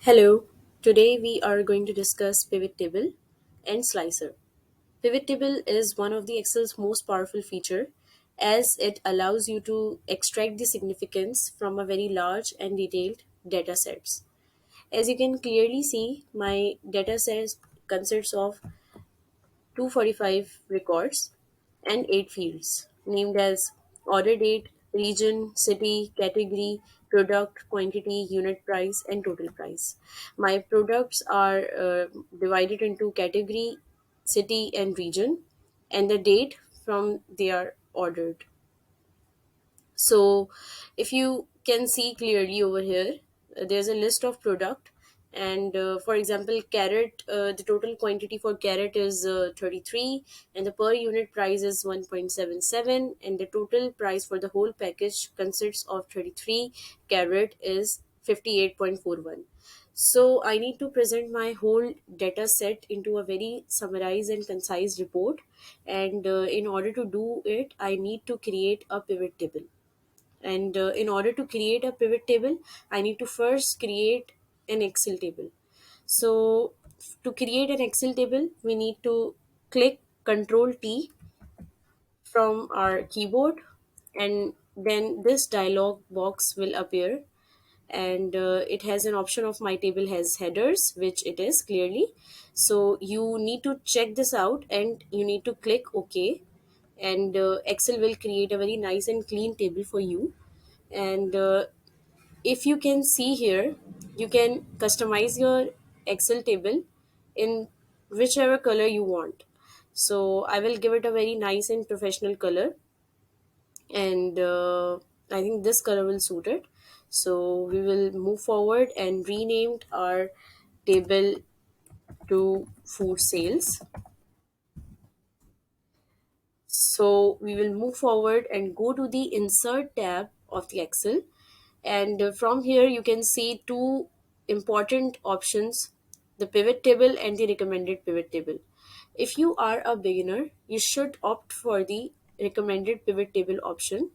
Hello, today we are going to discuss pivot table and slicer. Pivot table is one of the Excel's most powerful feature as it allows you to extract the significance from a very large and detailed data sets. As you can clearly see, my data set consists of 245 records and 8 fields named as order date, region, city, category, product, quantity, unit price, and total price. My products are divided into category, city, and region, and the date from they are ordered. So if you can see clearly over here, there's a list of product, and for example carrot, the total quantity for carrot is 33, and the per unit price is 1.77, and the total price for the whole package consists of 33 carrot is 58.41. So I need to present my whole data set into a very summarized and concise report, and in order to do it I need to create a pivot table. And in order to create a pivot table, I need to first create an Excel table. So to create an Excel table, we need to click Control T from our keyboard, and then this dialog box will appear, and it has an option of my table has headers, which it is clearly. So you need to check this out and you need to click OK, and Excel will create a very nice and clean table for you. And if you can see here, you can customize your Excel table in whichever color you want. So I will give it a very nice and professional color, and I think this color will suit it. So we will move forward and rename our table to food sales. So we will move forward and go to the insert tab of the Excel, and from here you can see two important options: the pivot table and the recommended pivot table. If you are a beginner, you should opt for the recommended pivot table option.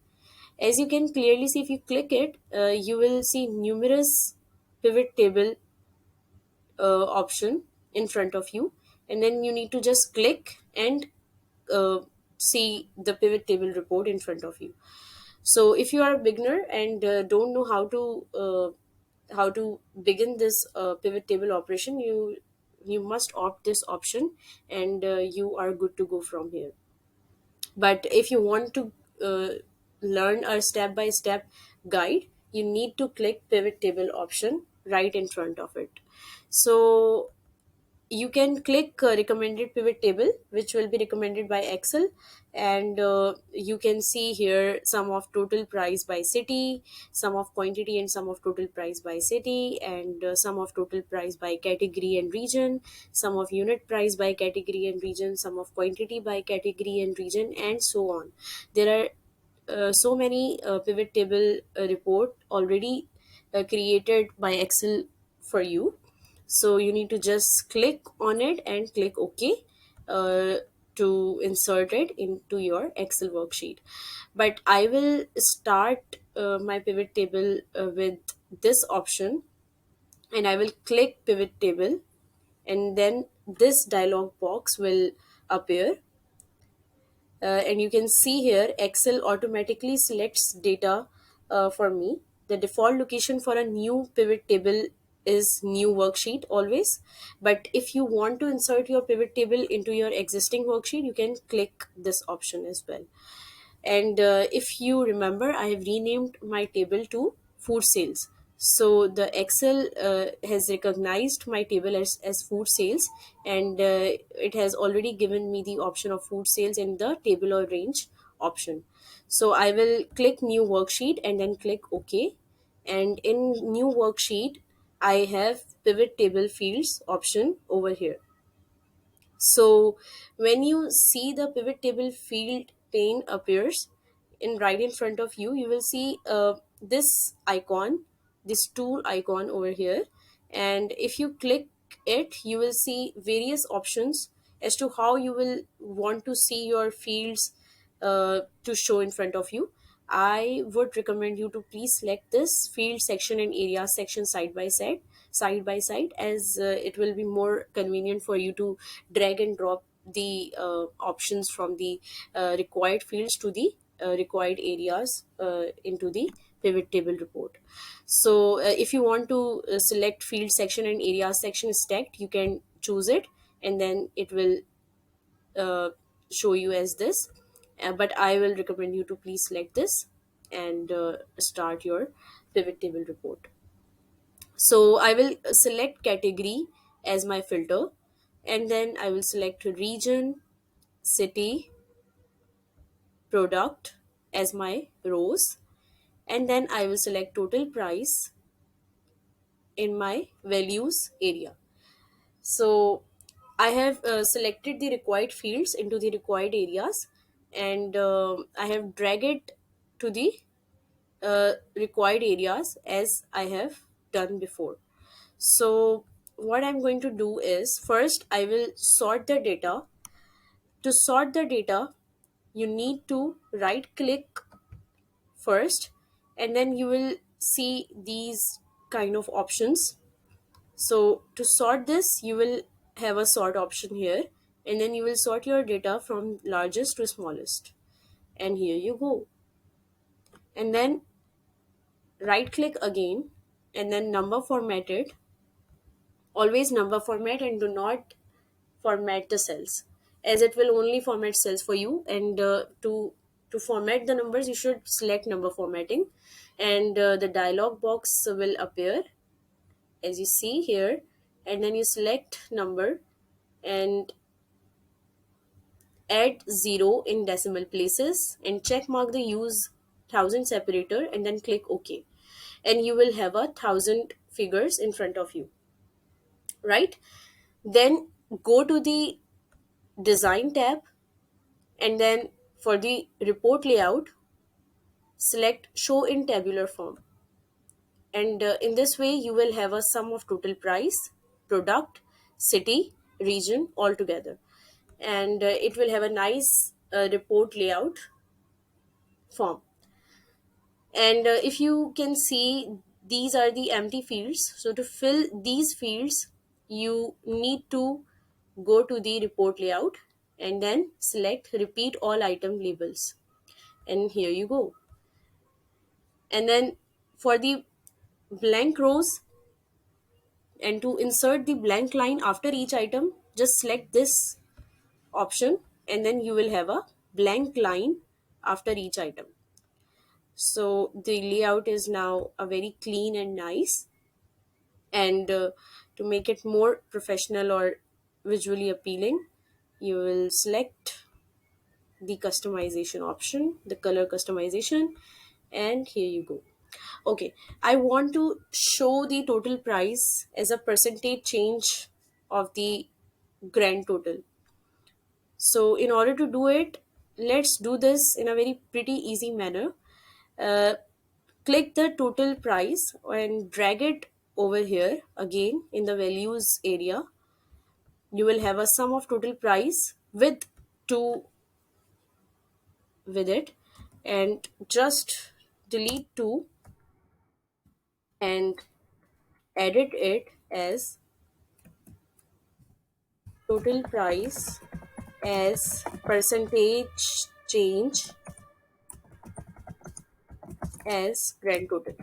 As you can clearly see, if you click it, you will see numerous pivot table option in front of you, and then you need to just click and uh, see the pivot table report in front of you. So if you are a beginner and don't know how to begin this pivot table operation, you must opt this option, and you are good to go from here. But if you want to uh, learn a step by step guide, you need to click pivot table option right in front of it. So you can click recommended pivot table, which will be recommended by Excel, and you can see here sum of total price by city, sum of quantity and sum of total price by city, and sum of total price by category and region, sum of unit price by category and region, sum of quantity by category and region, and so on. There are so many pivot table report already created by Excel for you. So you need to just click on it and click OK uh, to insert it into your Excel worksheet. But I will start my pivot table with this option, and I will click pivot table, and then this dialog box will appear, and you can see here Excel automatically selects data for me. The default location for a new pivot table is new worksheet always, but if you want to insert your pivot table into your existing worksheet, you can click this option as well. And if you remember, I have renamed my table to food sales. So the Excel has recognized my table as food sales, and it has already given me the option of food sales in the table or range option. So I will click new worksheet and then click OK. And in new worksheet, I have pivot table fields option over here. So when you see the pivot table field pane appears in right in front of you, you will see this icon, this tool icon over here. And if you click it, you will see various options as to how you will want to see your fields to show in front of you. I would recommend you to please select this field section and area section side by side, as it will be more convenient for you to drag and drop the options from the required fields to the required areas into the pivot table report. So if you want to select field section and area section stacked, you can choose it, and then it will uh, show you as this. But I will recommend you to please select this and start your pivot table report. So I will select category as my filter, and then I will select region, city, product as my rows, and then I will select total price in my values area. So I have selected the required fields into the required areas, and I have dragged it to the required areas as I have done before. So what I'm going to do is, first I will sort the data. To sort the data, you need to right click first, and then you will see these kind of options. So to sort this, you will have a sort option here, and then you will sort your data from largest to smallest. And here you go. And then right click again, and then number formatted. Always number format, and do not format the cells, as it will only format cells for you. And to format the numbers, you should select number formatting, and the dialog box will appear as you see here, and then you select number and add 0 in decimal places and check mark the use thousand separator, and then click OK, and you will have 1,000 figures in front of you, right? Then go to the design tab, and then for the report layout, select show in tabular form, and in this way you will have a sum of total price, product, city, region all together, and it will have a nice report layout form. And if you can see, these are the empty fields. So to fill these fields, you need to go to the report layout and then select repeat all item labels, and here you go. And then for the blank rows, and to insert the blank line after each item, just select this option, and then you will have a blank line after each item. So the layout is now a very clean and nice. And to make it more professional or visually appealing, you will select the customization option, the color customization, and here you go. Okay, I want to show the total price as a percentage change of the grand total. So in order to do it, let's do this in a very pretty easy manner. uh, Click the total price and drag it over here again in the values area. You will have a sum of total price with 2 with it, and just delete 2 and edit it as total price as percentage change as grand total.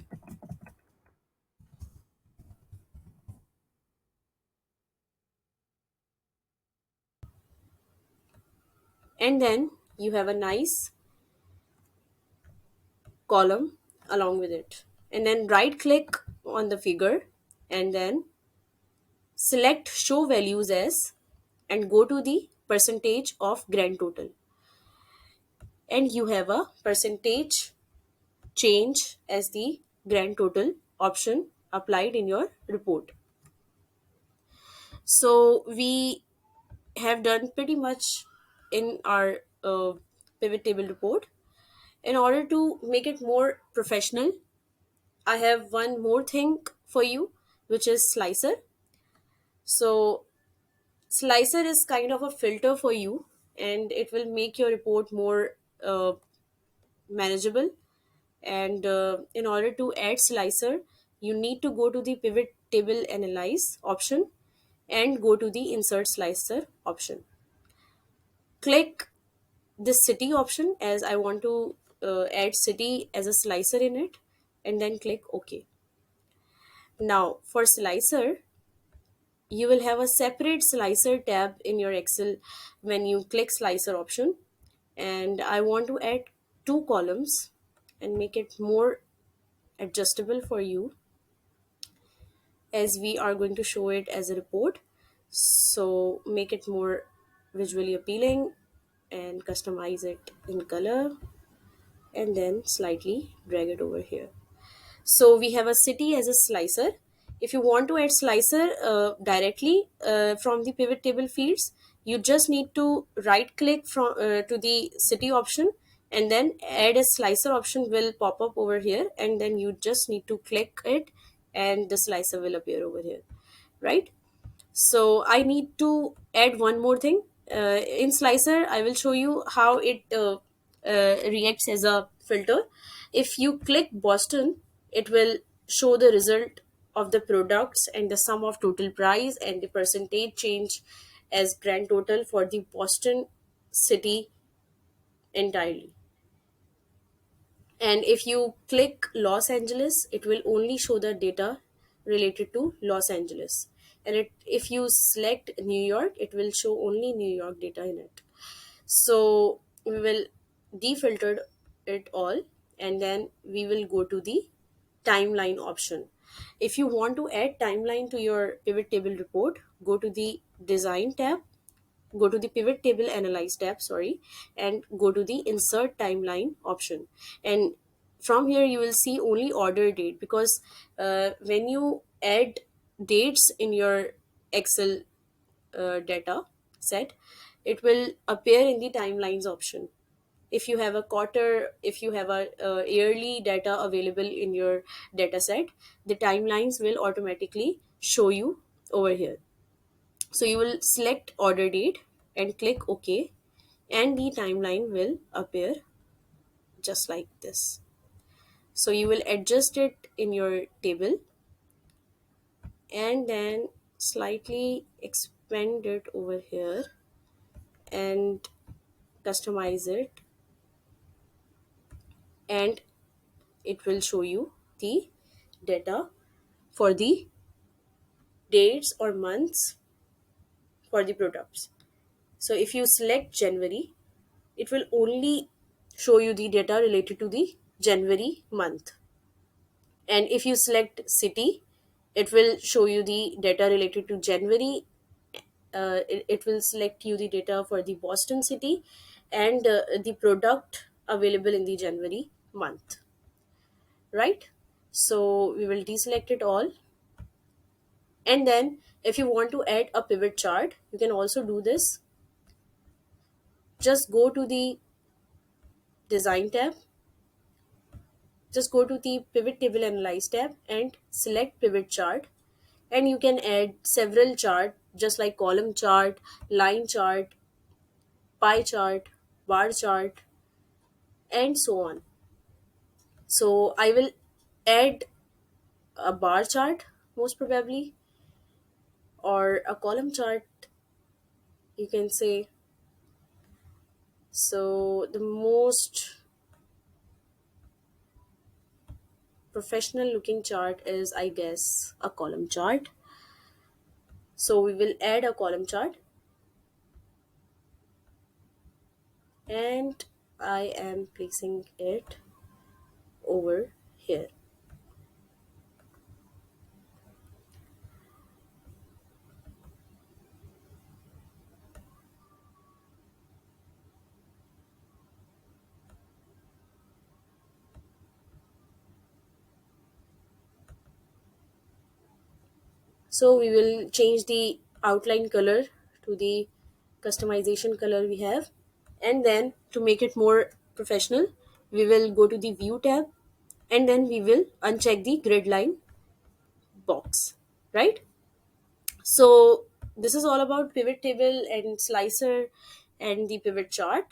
And then you have a nice column along with it. And then right click on the figure, and then select show values as, and go to the percentage of grand total, and you have a percentage change as the grand total option applied in your report. So we have done pretty much in our pivot table report. In order to make it more professional, I have one more thing for you, which is slicer. So slicer is kind of a filter for you, and it will make your report more uh, manageable. And in order to add slicer, you need to go to the pivot table analyze option and go to the insert slicer option. Click this city option, as I want to add city as a slicer in it, and then click OK. Now for slicer, you will have a separate slicer tab in your Excel when you click slicer option. And I want to add two columns and make it more adjustable for you, as we are going to show it as a report. So make it more visually appealing and customize it in color, and then slightly drag it over here. So we have a city as a slicer. If you want to add slicer directly from the pivot table fields, you just need to right click from to the city option, and then add a slicer option will pop up over here, and then you just need to click it and the slicer will appear over here, right? So I need to add one more thing. In Slicer, I will show you how it reacts as a filter. If you click Boston, it will show the result of the products and the sum of total price and the percentage change as grand total for the Boston city entirely. And if you click Los Angeles, it will only show the data related to Los Angeles. And if you select New York, it will show only New York data in it. So we will defilter it all, and then we will go to the timeline option. If you want to add timeline to your pivot table report, go to the design tab, go to the pivot table analyze tab, sorry, and go to the insert timeline option. And from here you will see only order date, because when you add dates in your Excel data set, it will appear in the timelines option. If you have a quarter, if you have a yearly data available in your data set, the timelines will automatically show you over here. So you will select order date and click OK, and the timeline will appear just like this. So you will adjust it in your table and then slightly expand it over here and customize it, and it will show you the data for the dates or months for the products. So if you select January, it will only show you the data related to the January month. And if you select city, it will show you the data related to January. It will select you the data for the Boston city and the product available in the January month, right? So we will deselect it all. And then if you want to add a pivot chart, you can also do this. Just go to the design tab, just go to the pivot table analyze tab and select pivot chart, and you can add several chart, just like column chart, line chart, pie chart, bar chart, and so on. So I will add a bar chart most probably, or a column chart, you can say. So the most professional looking chart is, I guess, a column chart. So we will add a column chart, and I am placing it over here. So we will change the outline color to the customization color we have. And then to make it more professional, we will go to the view tab, and then we will uncheck the grid line box, right? So this is all about pivot table and slicer and the pivot chart.